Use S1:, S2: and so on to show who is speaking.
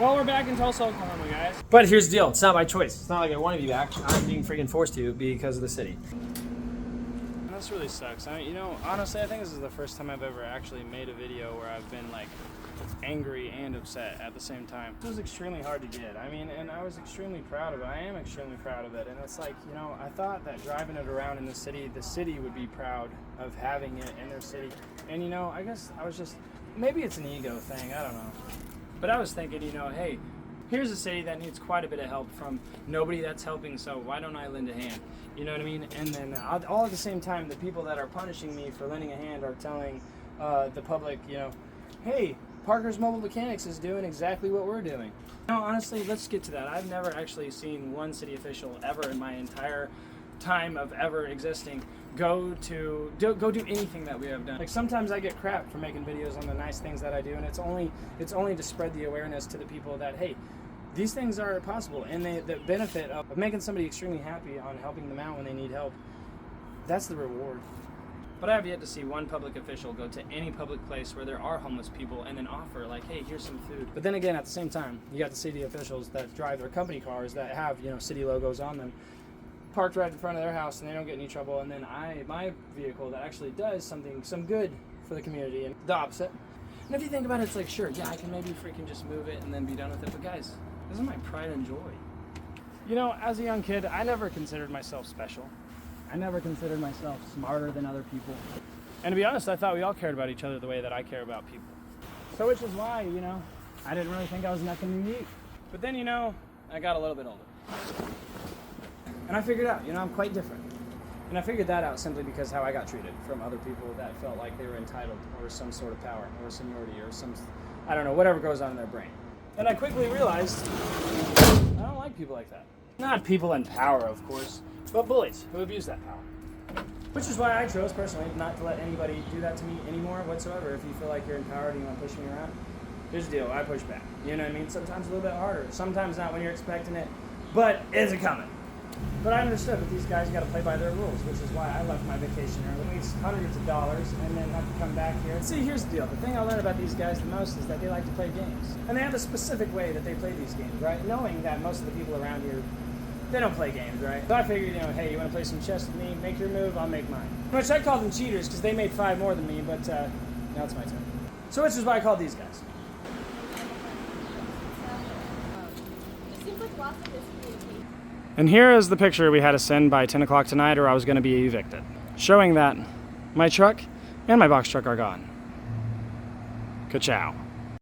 S1: Well, we're back in Tulsa, Oklahoma, guys. But here's the deal. It's not my choice. It's not like I want to be back. I'm being freaking forced to because of the city. And this really sucks. You know, honestly, I think this is the first time I've ever actually made a video where I've been, like, angry and upset at the same time. It was extremely hard to get. I mean, and I was extremely proud of it. I am extremely proud of it. And it's like, you know, I thought that driving it around in the city would be proud of having it in their city. And, you know, I guess I was just, maybe it's an ego thing. I don't know. But I was thinking, you know, hey, here's a city that needs quite a bit of help from nobody that's helping, so why don't I lend a hand? You know what I mean? And then all at the same time, the people that are punishing me for lending a hand are telling the public, you know, hey, Parker's Mobile Mechanics is doing exactly what we're doing. You know, honestly, let's get to that. I've never actually seen one city official ever in my entire time of ever existing go do anything that we have done. Like, sometimes I get crap for making videos on the nice things that I do, and it's only to spread the awareness to the people that, hey, these things are possible, and the benefit of making somebody extremely happy on helping them out when they need help, that's the reward. But I have yet to see one public official go to any public place where there are homeless people and then offer, like, hey, here's some food. But then again, at the same time, you got the city officials that drive their company cars that have, you know, city logos on them, parked right in front of their house, and they don't get any trouble. And then my vehicle that actually does some good for the community, and the opposite. And if you think about it, it's like, sure, yeah, I can maybe freaking just move it and then be done with it. But guys, this is my pride and joy. You know, as a young kid, I never considered myself special. I never considered myself smarter than other people. And to be honest, I thought we all cared about each other the way that I care about people. So which is why, you know, I didn't really think I was nothing unique. But then, you know, I got a little bit older. And I figured out, you know, I'm quite different. And I figured that out simply because how I got treated from other people that felt like they were entitled, or some sort of power, or seniority, or some, I don't know, whatever goes on in their brain. And I quickly realized I don't like people like that. Not people in power, of course, but bullies who abuse that power. Which is why I chose, personally, not to let anybody do that to me anymore whatsoever. If you feel like you're in power and you want to push me around, here's the deal, I push back. You know what I mean? Sometimes a little bit harder, sometimes not when you're expecting it, but it's coming. But I understood that these guys got to play by their rules, which is why I left my vacation early, waste hundreds of dollars, and then have to come back here. And see, here's the deal. The thing I learned about these guys the most is that they like to play games. And they have a specific way that they play these games, right? Knowing that most of the people around here, they don't play games, right? So I figured, you know, hey, you want to play some chess with me? Make your move, I'll make mine. Which I called them cheaters because they made 5 more than me, but now it's my turn. So which is why I called these guys.
S2: It seems like lots of miscommunication.
S1: And here is the picture we had to send by 10 o'clock tonight, or I was going to be evicted, showing that my truck and my box truck are gone. Ka-chow.